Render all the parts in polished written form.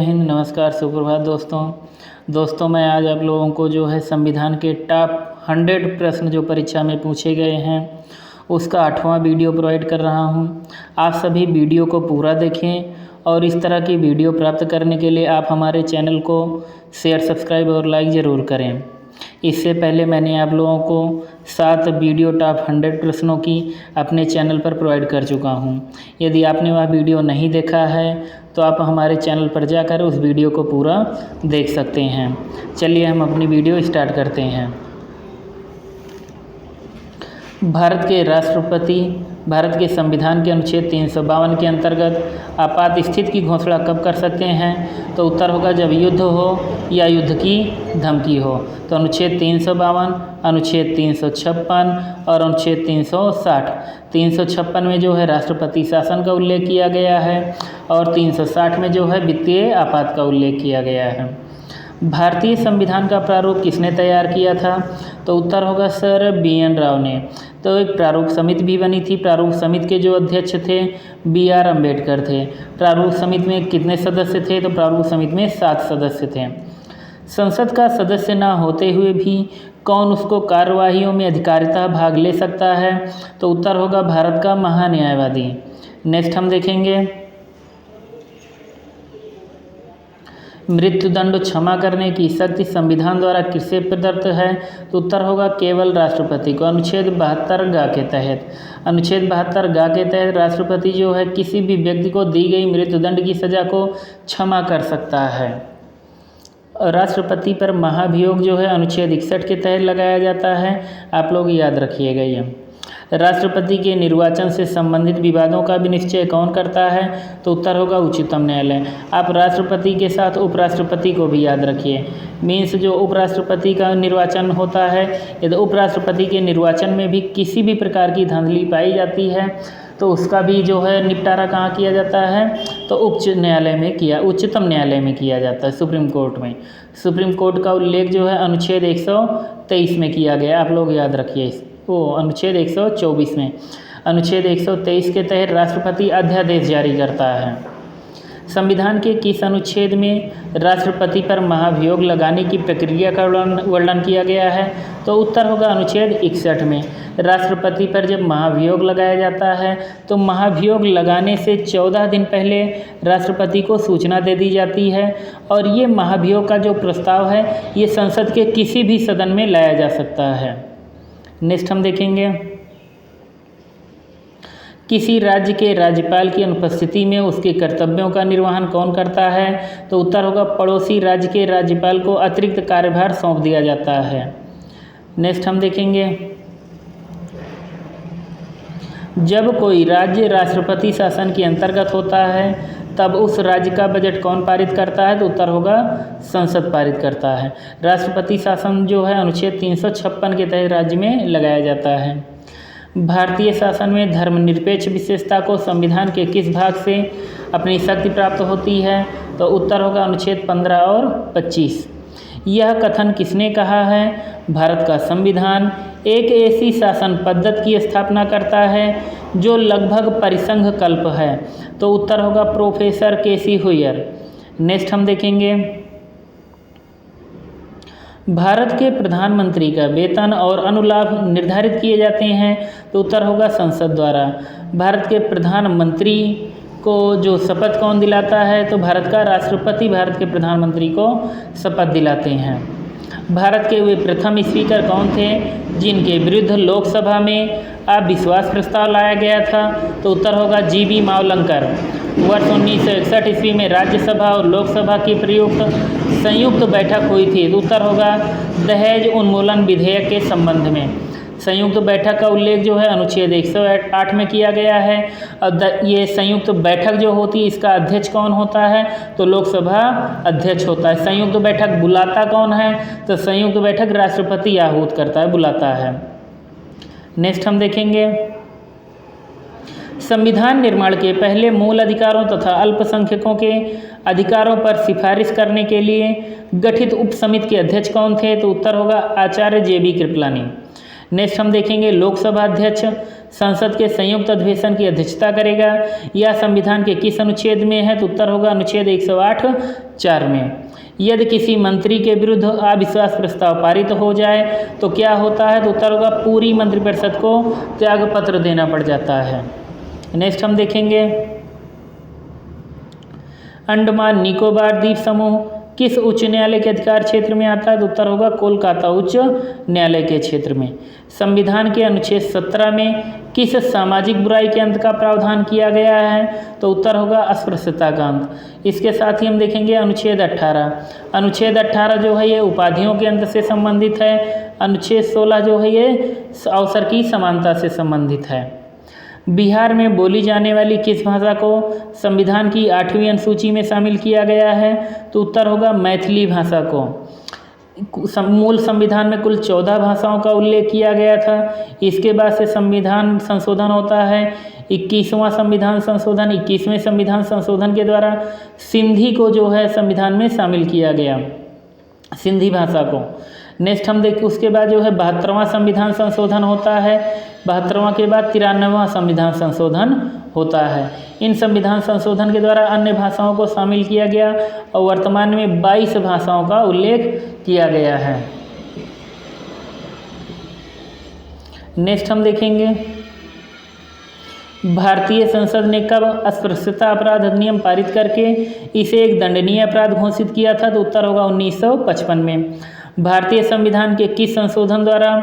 हिंद, नमस्कार, सुप्रभात दोस्तों मैं आज आप लोगों को जो है संविधान के टॉप 100 प्रश्न जो परीक्षा में पूछे गए हैं उसका 8वां वीडियो प्रोवाइड कर रहा हूं। आप सभी वीडियो को पूरा देखें और इस तरह की वीडियो प्राप्त करने के लिए आप हमारे चैनल को शेयर, सब्सक्राइब और लाइक ज़रूर करें। इससे पहले मैंने आप लोगों को 7 वीडियो टॉप 100 प्रश्नों की अपने चैनल पर प्रोवाइड कर चुका हूं। यदि आपने वह वीडियो नहीं देखा है तो आप हमारे चैनल पर जाकर उस वीडियो को पूरा देख सकते हैं। चलिए हम अपनी वीडियो स्टार्ट करते हैं। भारत के राष्ट्रपति भारत के संविधान के अनुच्छेद 352 के अंतर्गत आपात स्थिति की घोषणा कब कर सकते हैं? तो उत्तर होगा जब युद्ध हो या युद्ध की धमकी हो। तो अनुच्छेद 352, अनुच्छेद 356 और अनुच्छेद 360। 356 में जो है राष्ट्रपति शासन का उल्लेख किया गया है और 360 में जो है वित्तीय आपात का उल्लेख किया गया है। भारतीय संविधान का प्रारूप किसने तैयार किया था? तो उत्तर होगा सर BN राव ने। तो एक प्रारूप समिति भी बनी थी। प्रारूप समिति के जो अध्यक्ष थे BR अम्बेडकर थे। प्रारूप समिति में कितने सदस्य थे? तो प्रारूप समिति में 7 सदस्य थे। संसद का सदस्य न होते हुए भी कौन उसको कार्यवाहियों में अधिकारिता भाग ले सकता है? तो उत्तर होगा भारत का महान्यायवादी। नेक्स्ट हम देखेंगे मृत्युदंड क्षमा करने की शक्ति संविधान द्वारा किससे प्रदत्त है? तो उत्तर होगा केवल राष्ट्रपति को। अनुच्छेद 72 ग के तहत अनुच्छेद 72 ग के तहत राष्ट्रपति जो है किसी भी व्यक्ति को दी गई मृत्युदंड की सजा को क्षमा कर सकता है। राष्ट्रपति पर महाभियोग जो है अनुच्छेद 61 के तहत लगाया जाता है। आप लोग याद रखिएगा ये। राष्ट्रपति के निर्वाचन से संबंधित विवादों का भी निश्चय कौन करता है? तो उत्तर होगा उच्चतम न्यायालय। आप राष्ट्रपति के साथ उपराष्ट्रपति को भी याद रखिए। मीन्स जो उपराष्ट्रपति का निर्वाचन होता है, यदि उपराष्ट्रपति के निर्वाचन में भी किसी भी प्रकार की धांधली पाई जाती है तो उसका भी जो है निपटारा कहाँ किया जाता है? तो उच्चतम न्यायालय में किया जाता है, सुप्रीम कोर्ट में। सुप्रीम कोर्ट का उल्लेख जो है अनुच्छेद 123 में किया गया। आप लोग याद रखिए अनुच्छेद 124 में। अनुच्छेद 123 के तहत राष्ट्रपति अध्यादेश जारी करता है। संविधान के किस अनुच्छेद में राष्ट्रपति पर महाभियोग लगाने की प्रक्रिया का वर्णन किया गया है? तो उत्तर होगा अनुच्छेद 61 में। राष्ट्रपति पर जब महाभियोग लगाया जाता है तो महाभियोग लगाने से 14 दिन पहले राष्ट्रपति को सूचना दे दी जाती है और ये महाभियोग का जो प्रस्ताव है ये संसद के किसी भी सदन में लाया जा सकता है। नेक्स्ट हम देखेंगे किसी राज्य के राज्यपाल की अनुपस्थिति में उसके कर्तव्यों का निर्वहन कौन करता है? तो उत्तर होगा पड़ोसी राज्य के राज्यपाल को अतिरिक्त कार्यभार सौंप दिया जाता है। नेक्स्ट हम देखेंगे जब कोई राज्य राष्ट्रपति शासन के अंतर्गत होता है तब उस राज्य का बजट कौन पारित करता है? तो उत्तर होगा संसद पारित करता है। राष्ट्रपति शासन जो है अनुच्छेद 356 के तहत राज्य में लगाया जाता है। भारतीय शासन में धर्मनिरपेक्ष विशेषता को संविधान के किस भाग से अपनी शक्ति प्राप्त होती है? तो उत्तर होगा अनुच्छेद 15 और 25। यह कथन किसने कहा है? भारत का संविधान एक ऐसी शासन पद्धति की स्थापना करता है जो लगभग परिसंघ कल्प है। तो उत्तर होगा प्रोफेसर केसी हुयर। नेक्स्ट हम देखेंगे भारत के प्रधानमंत्री का वेतन और अनुलाभ निर्धारित किए जाते हैं। तो उत्तर होगा संसद द्वारा। भारत के प्रधानमंत्री को जो शपथ कौन दिलाता है? तो भारत का राष्ट्रपति भारत के प्रधानमंत्री को शपथ दिलाते हैं। भारत के वे प्रथम स्पीकर कौन थे जिनके विरुद्ध लोकसभा में अविश्वास प्रस्ताव लाया गया था? तो उत्तर होगा GB मावलंकर। वर्ष 1961 ईस्वी में राज्यसभा और लोकसभा की संयुक्त बैठक हुई थी। तो उत्तर होगा दहेज उन्मूलन विधेयक के संबंध में। संयुक्त बैठक का उल्लेख जो है अनुच्छेद 108 में किया गया है। और ये संयुक्त बैठक जो होती है इसका अध्यक्ष कौन होता है? तो लोकसभा अध्यक्ष होता है। संयुक्त बैठक बुलाता कौन है? तो संयुक्त बैठक राष्ट्रपति आहूत करता है, बुलाता है। नेक्स्ट हम देखेंगे संविधान निर्माण के पहले मूल अधिकारों तथा अल्पसंख्यकों के अधिकारों पर सिफारिश करने के लिए गठित उपसमिति के अध्यक्ष कौन थे? तो उत्तर होगा आचार्य JB कृपलानी। नेक्स्ट हम देखेंगे लोकसभा अध्यक्ष संसद के संयुक्त अधिवेशन की अध्यक्षता करेगा। यह संविधान के किस अनुच्छेद में है? तो उत्तर होगा अनुच्छेद 108(4) में। यदि किसी मंत्री के विरुद्ध अविश्वास प्रस्ताव पारित हो जाए तो क्या होता है? तो उत्तर होगा पूरी मंत्रिपरिषद को त्यागपत्र देना पड़ जाता है। नेक्स्ट हम देखेंगे अंडमान निकोबार द्वीप समूह किस उच्च न्यायालय के अधिकार क्षेत्र में आता है? तो उत्तर होगा कोलकाता उच्च न्यायालय के क्षेत्र में। संविधान के अनुच्छेद 17 में किस सामाजिक बुराई के अंत का प्रावधान किया गया है? तो उत्तर होगा अस्पृश्यता का अंत। इसके साथ ही हम देखेंगे अनुच्छेद 18। अनुच्छेद 18 जो है ये उपाधियों के अंत से संबंधित है। अनुच्छेद 16 जो है ये अवसर की समानता से संबंधित है। बिहार में बोली जाने वाली किस भाषा को संविधान की 8वीं अनुसूची में शामिल किया गया है? तो उत्तर होगा मैथिली भाषा को। मूल संविधान में कुल 14 भाषाओं का उल्लेख किया गया था। इसके बाद से संविधान संशोधन होता है। 21वां संविधान संशोधन, 21वें संविधान संशोधन के द्वारा सिंधी को जो है संविधान में शामिल किया गया, सिंधी भाषा को। नेक्स्ट हम देखें उसके बाद जो है 72वां संविधान संशोधन होता है। 72वां के बाद 93वां संविधान संशोधन होता है। इन संविधान संशोधन के द्वारा अन्य भाषाओं को शामिल किया गया और वर्तमान में 22 भाषाओं का उल्लेख किया गया है। नेक्स्ट हम देखेंगे भारतीय संसद ने कब अस्पृश्यता अपराध अधिनियम पारित करके इसे एक दंडनीय अपराध घोषित किया था? तो उत्तर होगा 1955 में। भारतीय संविधान के किस संशोधन द्वारा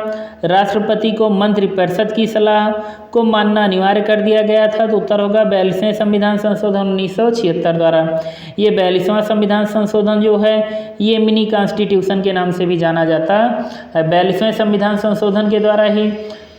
राष्ट्रपति को मंत्रिपरिषद की सलाह को मानना अनिवार्य कर दिया गया था? तो उत्तर होगा 42वें संविधान संशोधन 1976 द्वारा। ये 42वां संविधान संशोधन जो है ये मिनी कॉन्स्टिट्यूशन के नाम से भी जाना जाता है। 42वें संविधान संशोधन के द्वारा ही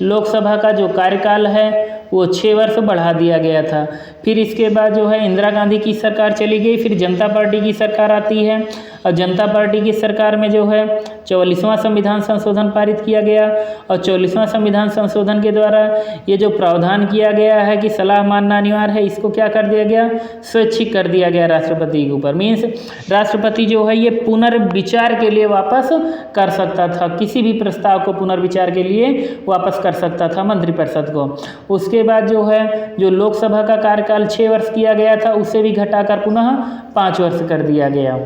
लोकसभा का जो कार्यकाल है वो 6 वर्ष बढ़ा दिया गया था। फिर इसके बाद जो है इंदिरा गांधी की सरकार चली गई, फिर जनता पार्टी की सरकार आती है और जनता पार्टी की सरकार में जो है 44वां संविधान संशोधन पारित किया गया और 44वां संविधान संशोधन के द्वारा ये जो प्रावधान किया गया है कि सलाह मानना अनिवार्य है, इसको क्या कर दिया गया? स्वैच्छिक कर दिया गया राष्ट्रपति के ऊपर। मीन्स राष्ट्रपति जो है ये पुनर्विचार के लिए वापस कर सकता था, किसी भी प्रस्ताव को पुनर्विचार के लिए वापस कर सकता था मंत्रिपरिषद को। उसके बाद जो है जो लोकसभा का कार्यकाल 6 वर्ष किया गया था उसे भी घटाकर पुनः 5 वर्ष कर दिया गया।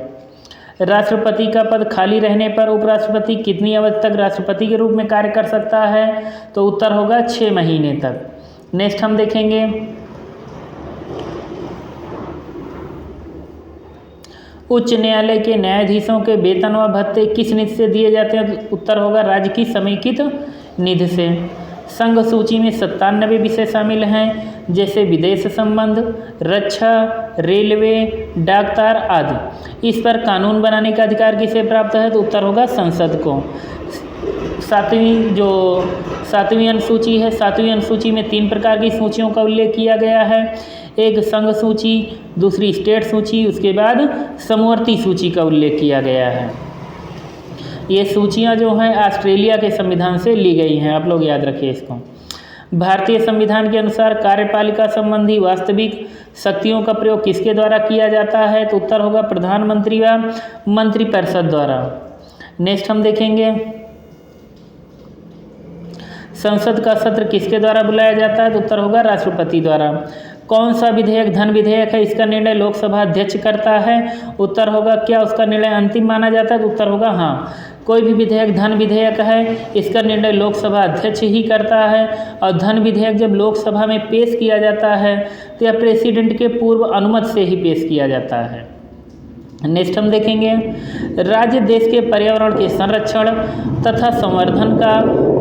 राष्ट्रपति का पद खाली रहने पर उपराष्ट्रपति कितनी अवधि तक राष्ट्रपति के रूप में कार्य कर सकता है? तो उत्तर होगा 6 महीने तक। नेक्स्ट हम देखेंगे उच्च न्यायालय के न्यायाधीशों के वेतन व भत्ते किस निधि से दिए जाते हैं? तो उत्तर होगा राज्य की समेकित निधि से। संघ सूची में 97 विषय शामिल हैं जैसे विदेश संबंध, रक्षा, रेलवे, डाकतार आदि। इस पर कानून बनाने का अधिकार किसे प्राप्त है? तो उत्तर होगा संसद को। सातवीं अनुसूची है। 7वीं अनुसूची में 3 प्रकार की सूचियों का उल्लेख किया गया है। एक संघ सूची, दूसरी स्टेट सूची, उसके बाद समवर्ती सूची का उल्लेख किया गया है। ये सूचियां जो हैं ऑस्ट्रेलिया के संविधान से ली गई हैं, आप लोग याद रखिए इसको। भारतीय संविधान के अनुसार कार्यपालिका संबंधी वास्तविक शक्तियों का प्रयोग किसके द्वारा किया जाता है? तो उत्तर होगा प्रधानमंत्री व मंत्रिपरिषद द्वारा। नेक्स्ट हम देखेंगे संसद का सत्र किसके द्वारा बुलाया जाता है? तो उत्तर होगा राष्ट्रपति द्वारा। कौन सा विधेयक धन विधेयक है? इसका निर्णय लोकसभा अध्यक्ष करता है। उत्तर होगा क्या उसका निर्णय अंतिम माना जाता है? तो उत्तर होगा हाँ। कोई भी विधेयक धन विधेयक है, इसका निर्णय लोकसभा अध्यक्ष ही करता है और धन विधेयक जब लोकसभा में पेश किया जाता है तो यह प्रेसिडेंट के पूर्व अनुमति से ही पेश किया जाता है। नेक्स्ट हम देखेंगे राज्य देश के पर्यावरण के संरक्षण तथा संवर्धन का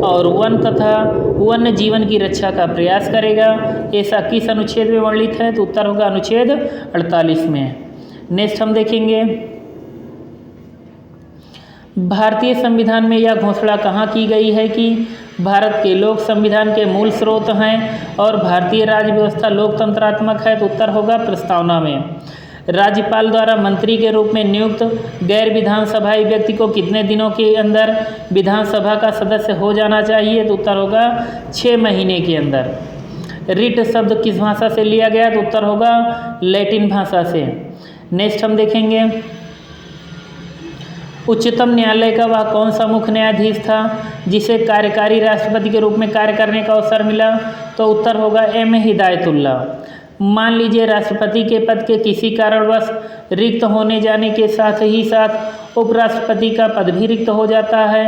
और वन तथा वन्य जीवन की रक्षा का प्रयास करेगा। ऐसा किस अनुच्छेद में वर्णित है? तो उत्तर होगा अनुच्छेद 48 में। नेक्स्ट हम देखेंगे भारतीय संविधान में यह घोषणा कहाँ की गई है कि भारत के लोक संविधान के मूल स्रोत हैं और भारतीय राज्य व्यवस्था लोकतंत्रात्मक है? तो उत्तर होगा प्रस्तावना में। राज्यपाल द्वारा मंत्री के रूप में नियुक्त गैर विधानसभाई व्यक्ति को कितने दिनों के अंदर विधानसभा का सदस्य हो जाना चाहिए? तो उत्तर होगा 6 महीने के अंदर। रिट शब्द किस भाषा से लिया गया? तो उत्तर होगा लैटिन भाषा से। नेक्स्ट हम देखेंगे उच्चतम न्यायालय का वह कौन सा मुख्य न्यायाधीश था जिसे कार्यकारी राष्ट्रपति के रूप में कार्य करने का अवसर मिला? तो उत्तर होगा एम हिदायतुल्ला। मान लीजिए राष्ट्रपति के पद के किसी कारणवश रिक्त होने जाने के साथ ही साथ उपराष्ट्रपति का पद भी रिक्त हो जाता है।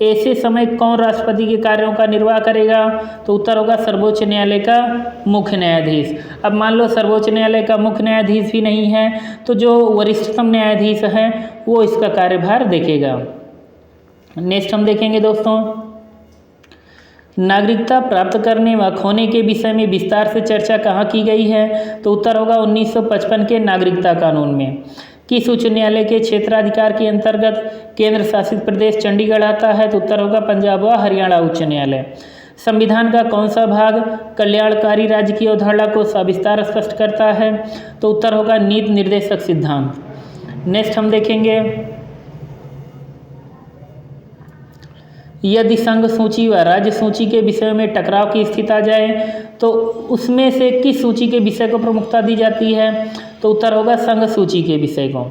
ऐसे समय कौन राष्ट्रपति के कार्यों का निर्वाह करेगा? तो उत्तर होगा सर्वोच्च न्यायालय का मुख्य न्यायाधीश। अब मान लो सर्वोच्च न्यायालय का मुख्य न्यायाधीश भी नहीं है तो जो वरिष्ठतम न्यायाधीश है वो इसका कार्यभार देखेगा। नेक्स्ट हम देखेंगे दोस्तों, नागरिकता प्राप्त करने व खोने के विषय में विस्तार से चर्चा कहाँ की गई है? तो उत्तर होगा 1955 के नागरिकता कानून में। किस उच्च न्यायालय के क्षेत्राधिकार के अंतर्गत केंद्र शासित प्रदेश चंडीगढ़ आता है? तो उत्तर होगा पंजाब व हरियाणा उच्च न्यायालय। संविधान का कौन सा भाग कल्याणकारी राज्य की अवधारणा को सविस्तार स्पष्ट करता है? तो उत्तर होगा नीति निर्देशक सिद्धांत। नेक्स्ट हम देखेंगे, यदि संघ सूची व राज्य सूची के विषय में टकराव की स्थिति आ जाए तो उसमें से किस सूची के विषय को प्रमुखता दी जाती है? तो उत्तर होगा संघ सूची के विषय को।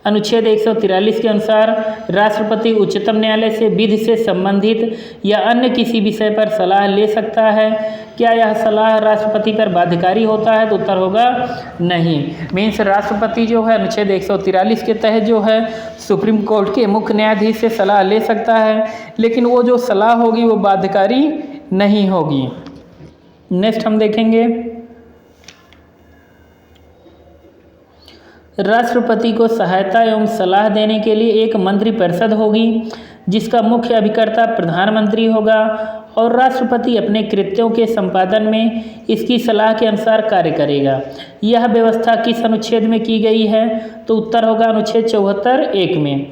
अनुच्छेद 143 के अनुसार राष्ट्रपति उच्चतम न्यायालय से विधि से संबंधित या अन्य किसी विषय पर सलाह ले सकता है। क्या यह सलाह राष्ट्रपति पर बाध्यकारी होता है? तो उत्तर होगा नहीं। मीन्स राष्ट्रपति जो है अनुच्छेद 143 के तहत जो है सुप्रीम कोर्ट के मुख्य न्यायाधीश से सलाह ले सकता है, लेकिन वो जो सलाह होगी वो बाध्यकारी नहीं होगी। नेक्स्ट हम देखेंगे, राष्ट्रपति को सहायता एवं सलाह देने के लिए एक मंत्रिपरिषद होगी जिसका मुख्य अभिकर्ता प्रधानमंत्री होगा और राष्ट्रपति अपने कृत्यों के संपादन में इसकी सलाह के अनुसार कार्य करेगा। यह व्यवस्था किस अनुच्छेद में की गई है? तो उत्तर होगा अनुच्छेद 74(1) में।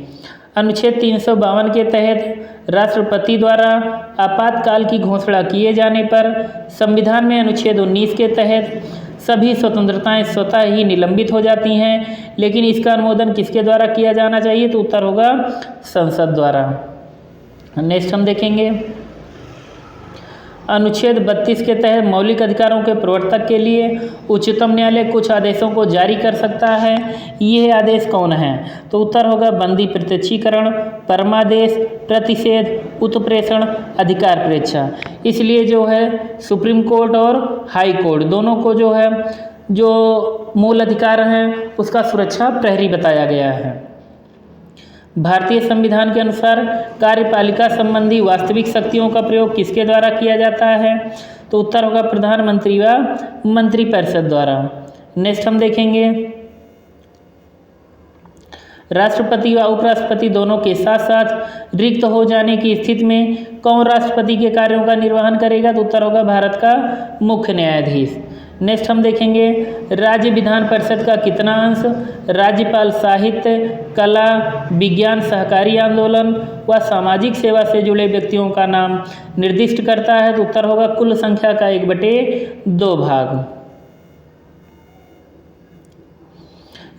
अनुच्छेद 352 के तहत राष्ट्रपति द्वारा आपातकाल की घोषणा किए जाने पर संविधान में अनुच्छेद 19 के तहत सभी स्वतंत्रताएं स्वतः ही निलंबित हो जाती हैं, लेकिन इसका अनुमोदन किसके द्वारा किया जाना चाहिए? तो उत्तर होगा संसद द्वारा। नेक्स्ट हम देखेंगे, अनुच्छेद 32 के तहत मौलिक अधिकारों के प्रवर्तक के लिए उच्चतम न्यायालय कुछ आदेशों को जारी कर सकता है। ये आदेश कौन है? तो उत्तर होगा बंदी प्रत्यक्षीकरण, परमादेश, प्रतिषेध, उत्प्रेषण, अधिकार परीक्षा। इसलिए जो है सुप्रीम कोर्ट और हाई कोर्ट दोनों को जो है जो मूल अधिकार हैं उसका सुरक्षा प्रहरी बताया गया है। भारतीय संविधान के अनुसार कार्यपालिका संबंधी वास्तविक शक्तियों का प्रयोग किसके द्वारा किया जाता है? तो उत्तर होगा प्रधानमंत्री व मंत्रिपरिषद द्वारा। नेक्स्ट हम देखेंगे, राष्ट्रपति व उपराष्ट्रपति दोनों के साथ साथ रिक्त हो जाने की स्थिति में कौन राष्ट्रपति के कार्यों का निर्वहन करेगा? तो उत्तर होगा भारत का मुख्य न्यायाधीश। नेक्स्ट हम देखेंगे, राज्य विधान परिषद का कितना अंश राज्यपाल साहित्य, कला, विज्ञान, सहकारी आंदोलन व सामाजिक सेवा से जुड़े व्यक्तियों का नाम निर्दिष्ट करता है? तो उत्तर होगा कुल संख्या का 1/2 भाग।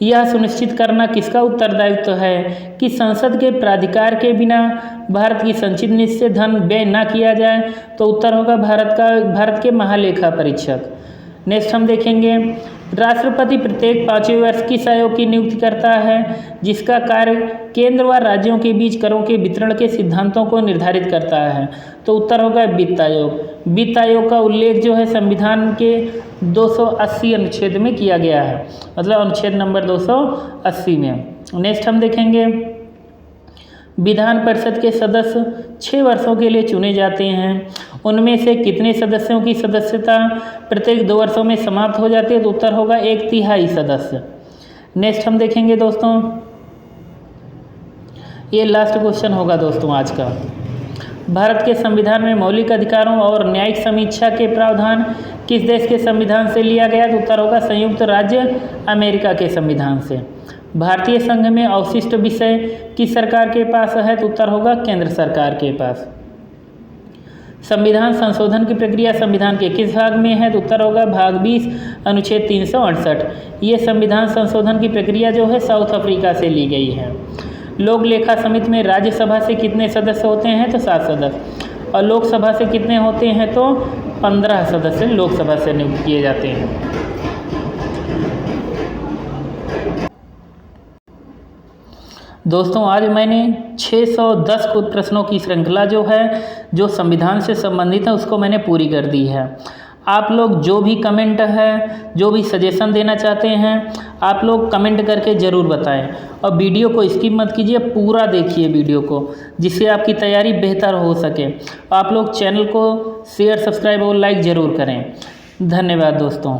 यह सुनिश्चित करना किसका उत्तरदायित्व है कि संसद के प्राधिकार के बिना भारत की संचित निधि से धन व्यय न किया जाए? तो उत्तर होगा भारत के महालेखा परीक्षक। नेक्स्ट हम देखेंगे, राष्ट्रपति प्रत्येक 5वें वर्ष किस आयोग की नियुक्ति करता है जिसका कार्य केंद्र व राज्यों के बीच करों के वितरण के सिद्धांतों को निर्धारित करता है? तो उत्तर होगा वित्त आयोग। वित्त आयोग का उल्लेख जो है संविधान के 280 अनुच्छेद में किया गया है, मतलब अनुच्छेद नंबर 280 में। नेक्स्ट हम देखेंगे, विधान परिषद के सदस्य 6 वर्षों के लिए चुने जाते हैं, उनमें से कितने सदस्यों की सदस्यता प्रत्येक 2 वर्षों में समाप्त हो जाती है? तो उत्तर होगा 1/3 सदस्य। नेक्स्ट हम देखेंगे दोस्तों, ये लास्ट क्वेश्चन होगा दोस्तों आज का। भारत के संविधान में मौलिक अधिकारों और न्यायिक समीक्षा के प्रावधान किस देश के संविधान से लिया गया? तो उत्तर होगा संयुक्त राज्य अमेरिका के संविधान से। भारतीय संघ में अवशिष्ट विषय किस सरकार के पास है? तो उत्तर होगा केंद्र सरकार के पास। संविधान संशोधन की प्रक्रिया संविधान के किस भाग में है? तो उत्तर होगा भाग 20 अनुच्छेद 368। ये संविधान संशोधन की प्रक्रिया जो है साउथ अफ्रीका से ली गई है। लोक लेखा समिति में राज्यसभा से कितने सदस्य होते हैं? तो 7 सदस्य। और लोकसभा से कितने होते हैं? तो 15 सदस्य लोकसभा से नियुक्त किए जाते हैं। दोस्तों आज मैंने 610 प्रश्नों की श्रृंखला जो है जो संविधान से संबंधित है उसको मैंने पूरी कर दी है। आप लोग जो भी कमेंट है, जो भी सजेशन देना चाहते हैं, आप लोग कमेंट करके ज़रूर बताएं और वीडियो को स्किप मत कीजिए, पूरा देखिए वीडियो को, जिससे आपकी तैयारी बेहतर हो सके। आप लोग चैनल को शेयर, सब्सक्राइब और लाइक ज़रूर करें। धन्यवाद दोस्तों।